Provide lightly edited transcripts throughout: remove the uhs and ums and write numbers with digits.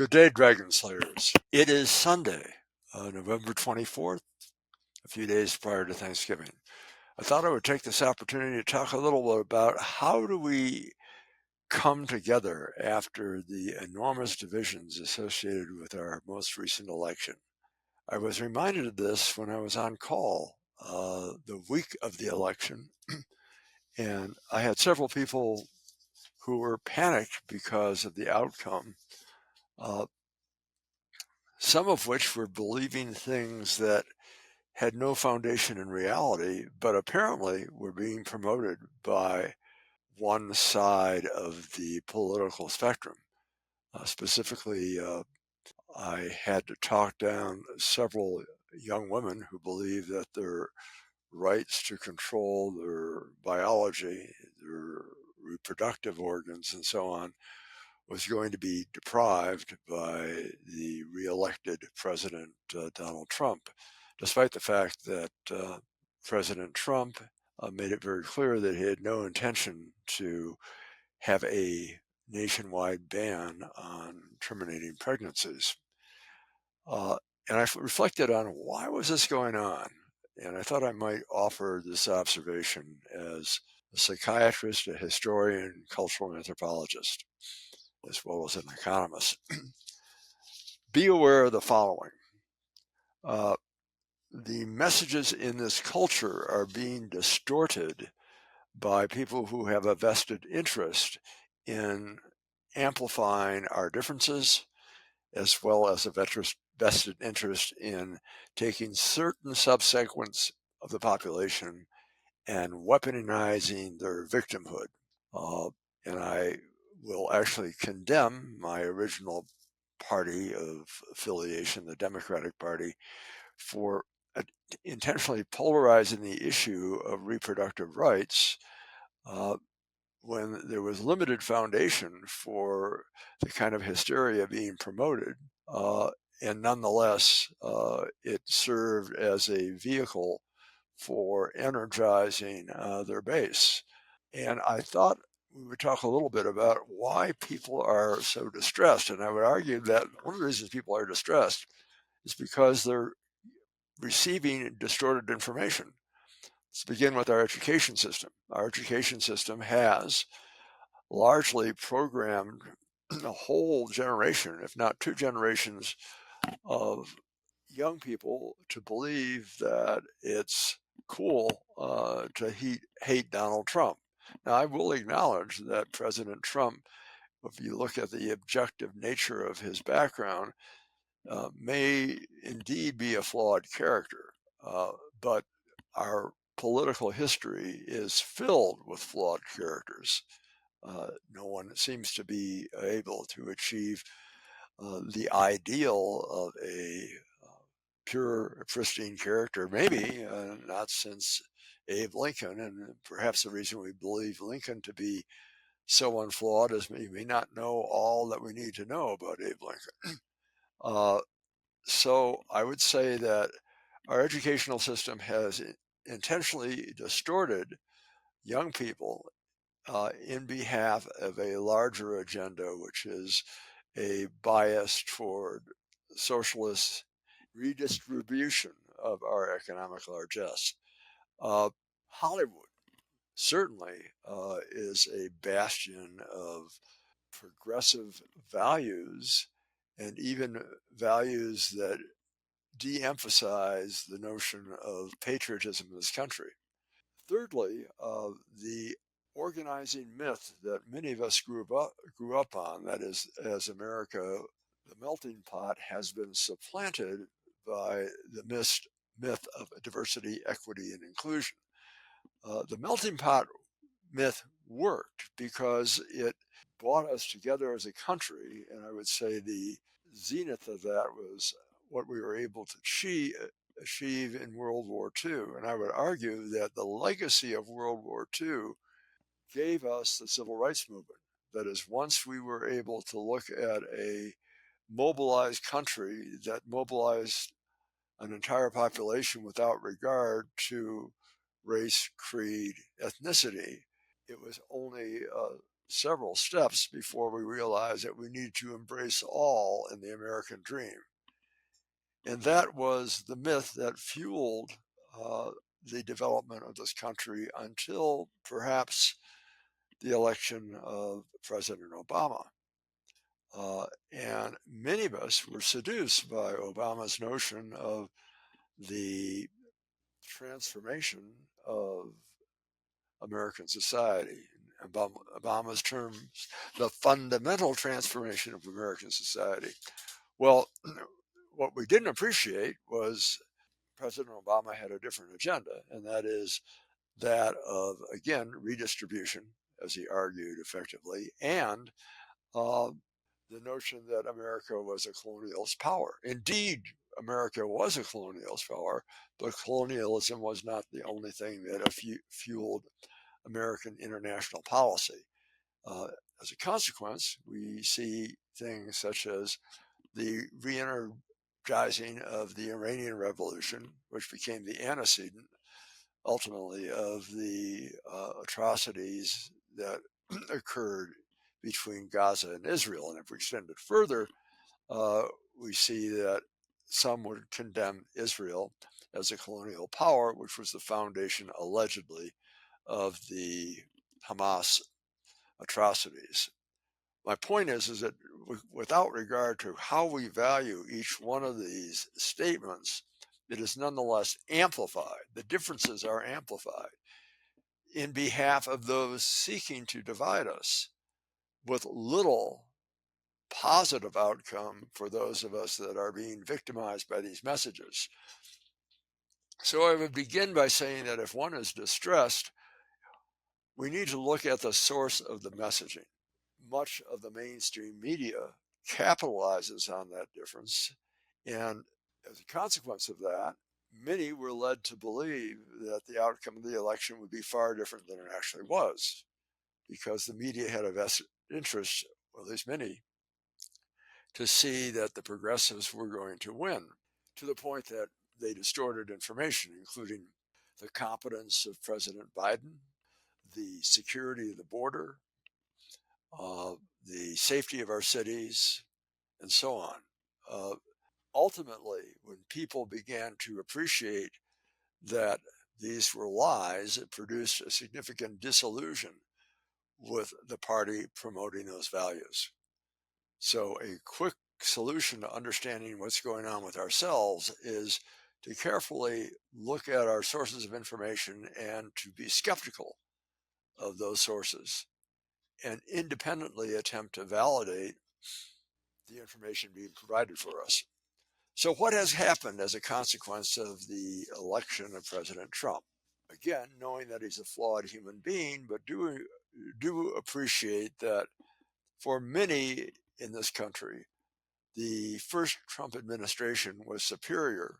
Good day, Dragon Slayers. It is Sunday, November 24th, a few days prior to Thanksgiving. I thought I would take this opportunity to talk a little bit about how do we come together after the enormous divisions associated with our most recent election. I was reminded of this when I was on call the week of the election, and I had several people who were panicked because of the outcome. Uh, some of which were believing things that had no foundation in reality, but apparently were being promoted by one side of the political spectrum. Specifically, I had to talk down several young women who believe that their rights to control their biology, their reproductive organs, and so on, was going to be deprived by the reelected President Donald Trump, despite the fact that President Trump made it very clear that he had no intention to have a nationwide ban on terminating pregnancies. Uh, and I reflected on why was this going on? And I thought I might offer this observation as a psychiatrist, a historian, cultural anthropologist, as well as an economist. Be aware of the following. Uh, the messages in this culture are being distorted by people who have a vested interest in amplifying our differences, as well as a vested interest in taking certain subsegments of the population and weaponizing their victimhood. And I will actually condemn my original party of affiliation, the Democratic Party, for intentionally polarizing the issue of reproductive rights when there was limited foundation for the kind of hysteria being promoted. And nonetheless, it served as a vehicle for energizing their base. And I thought we would talk a little bit about why people are so distressed. And I would argue that one of the reasons people are distressed is because they're receiving distorted information. Let's begin with our education system. Our education system has largely programmed a whole generation, if not two generations, of young people to believe that it's cool to hate Donald Trump. Now, I will acknowledge that President Trump, if you look at the objective nature of his background, may indeed be a flawed character, but our political history is filled with flawed characters. No one seems to be able to achieve the ideal of a pure, pristine character, maybe not since Abe Lincoln. And perhaps the reason we believe Lincoln to be so unflawed is we may not know all that we need to know about Abe Lincoln. So I would say that our educational system has intentionally distorted young people in behalf of a larger agenda, which is a bias toward socialist redistribution of our economic largesse. Hollywood certainly is a bastion of progressive values and even values that de-emphasize the notion of patriotism in this country. Thirdly, the organizing myth that many of us grew up on, that is, as America, the melting pot, has been supplanted by the myth of diversity, equity, and inclusion. The melting pot myth worked because it brought us together as a country, and I would say the zenith of that was what we were able to achieve in World War II. And I would argue that the legacy of World War II gave us the civil rights movement. That is, once we were able to look at a mobilized country that mobilized an entire population without regard to race, creed, ethnicity, it was only several steps before we realized that we need to embrace all in the American dream. And that was the myth that fueled the development of this country until perhaps the election of President Obama. And many of us were seduced by Obama's notion of the transformation of American society. Obama's terms, the fundamental transformation of American society. Well, what we didn't appreciate was President Obama had a different agenda, and that is that of, again, redistribution, as he argued effectively, and uh, the notion that America was a colonialist power. Indeed, America was a colonialist power, but colonialism was not the only thing that fueled American international policy. Uh, as a consequence, we see things such as the re-energizing of the Iranian Revolution, which became the antecedent, ultimately, of the atrocities that occurred between Gaza and Israel. And if we extend it further, we see that some would condemn Israel as a colonial power, which was the foundation, allegedly, of the Hamas atrocities. My point is that without regard to how we value each one of these statements, it is nonetheless amplified. The differences are amplified in behalf of those seeking to divide us, with little positive outcome for those of us that are being victimized by these messages. So I would begin by saying that if one is distressed, we need to look at the source of the messaging. Much of the mainstream media capitalizes on that difference, and as a consequence of that, many were led to believe that the outcome of the election would be far different than it actually was, because the media had a vested interest, or at least many, to see that the progressives were going to win, to the point that they distorted information, including the competence of President Biden, the security of the border, the safety of our cities, and so on. Uh, Ultimately, when people began to appreciate that these were lies, it produced a significant disillusion with the party promoting those values. So a quick solution to understanding what's going on with ourselves is to carefully look at our sources of information and to be skeptical of those sources and independently attempt to validate the information being provided for us. So what has happened as a consequence of the election of President Trump? Again, knowing that he's a flawed human being, but do appreciate that for many in this country, the first Trump administration was superior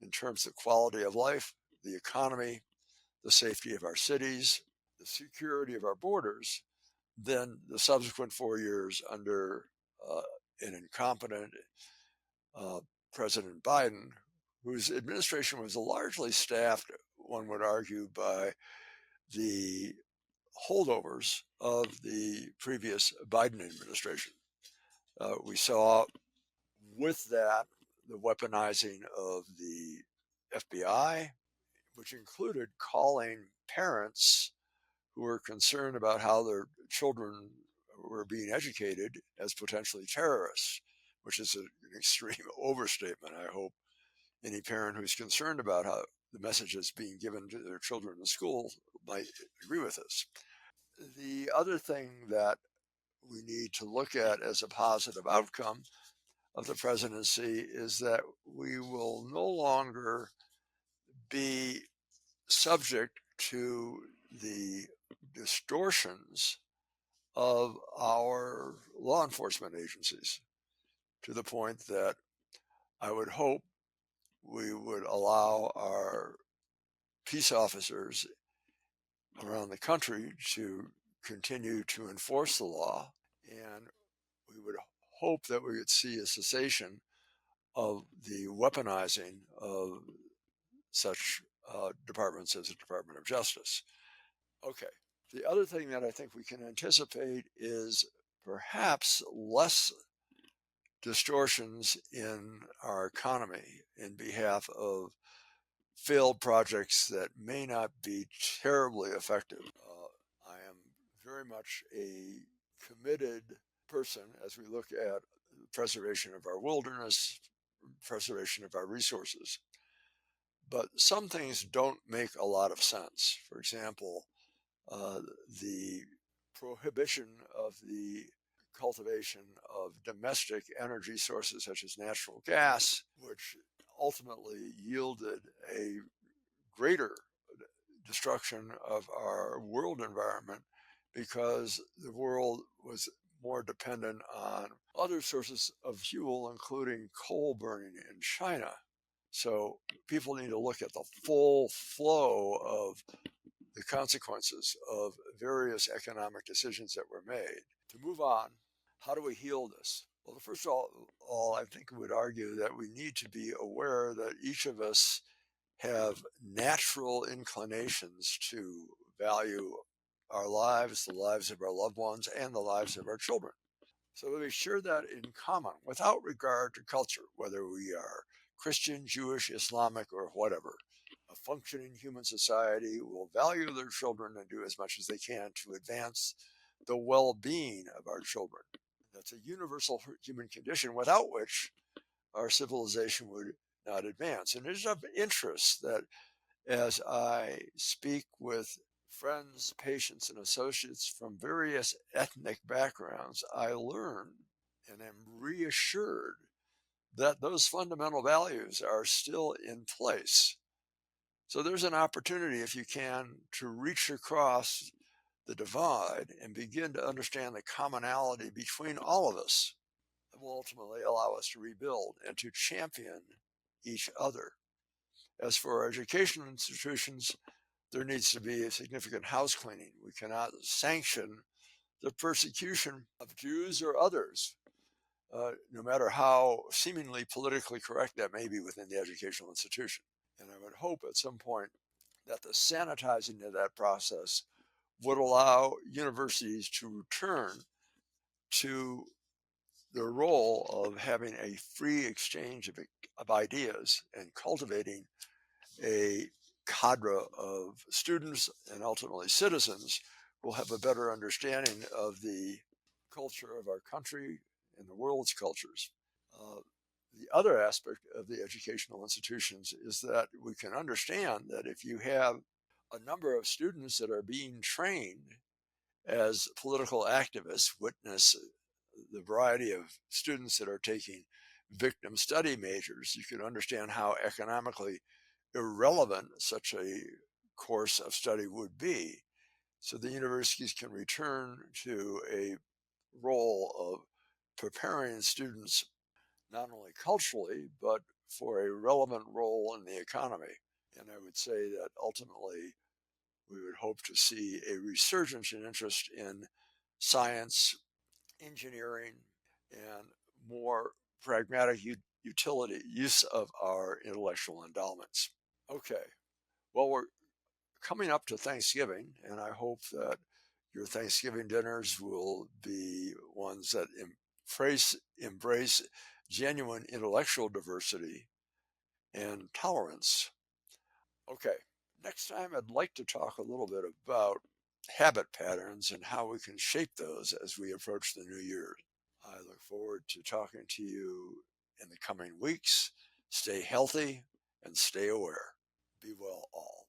in terms of quality of life, the economy, the safety of our cities, the security of our borders, than the subsequent 4 years under an incompetent President Biden, whose administration was largely staffed, one would argue, by the holdovers of the previous Biden administration. We saw with that the weaponizing of the FBI, which included calling parents who were concerned about how their children were being educated as potentially terrorists, which is an extreme overstatement. I hope any parent who's concerned about how the messages being given to their children in school might agree with this. The other thing that we need to look at as a positive outcome of the presidency is that we will no longer be subject to the distortions of our law enforcement agencies, to the point that I would hope we would allow our peace officers around the country to continue to enforce the law, and we would hope that we would see a cessation of the weaponizing of such departments as the Department of Justice. Okay, The other thing that I think we can anticipate is perhaps less distortions in our economy in behalf of failed projects that may not be terribly effective. I am very much a committed person as we look at preservation of our wilderness, preservation of our resources. But some things don't make a lot of sense. For example, the prohibition of the cultivation of domestic energy sources such as natural gas, which ultimately yielded a greater destruction of our world environment because the world was more dependent on other sources of fuel, including coal burning in China. So people need to look at the full flow of the consequences of various economic decisions that were made. To move on, how do we heal this? Well, first of all, I think we would argue that we need to be aware that each of us have natural inclinations to value our lives, the lives of our loved ones, and the lives of our children. So we share that in common without regard to culture, whether we are Christian, Jewish, Islamic, or whatever. A functioning human society will value their children and do as much as they can to advance the well-being of our children. That's a universal human condition without which our civilization would not advance. And it is of interest that as I speak with friends, patients, and associates from various ethnic backgrounds, I learn and am reassured that those fundamental values are still in place. So there's an opportunity, if you can, to reach across the divide and begin to understand the commonality between all of us that will ultimately allow us to rebuild and to champion each other. As for our educational institutions, there needs to be a significant house cleaning. We cannot sanction the persecution of Jews or others, no matter how seemingly politically correct that may be within the educational institution. And I would hope at some point that the sanitizing of that process would allow universities to return to the role of having a free exchange of ideas and cultivating a cadre of students and ultimately citizens who will have a better understanding of the culture of our country and the world's cultures. The other aspect of the educational institutions is that we can understand that if you have a number of students that are being trained as political activists, witness the variety of students that are taking victim study majors, you can understand how economically irrelevant such a course of study would be. So the universities can return to a role of preparing students not only culturally, but for a relevant role in the economy. And I would say that ultimately we would hope to see a resurgence in interest in science, engineering, and more pragmatic utility use of our intellectual endowments. Okay, well, we're coming up to Thanksgiving, and I hope that your Thanksgiving dinners will be ones that embrace genuine intellectual diversity and tolerance. Okay, next time I'd like to talk a little bit about habit patterns and how we can shape those as we approach the new year. I look forward to talking to you in the coming weeks. Stay healthy and stay aware. Be well all.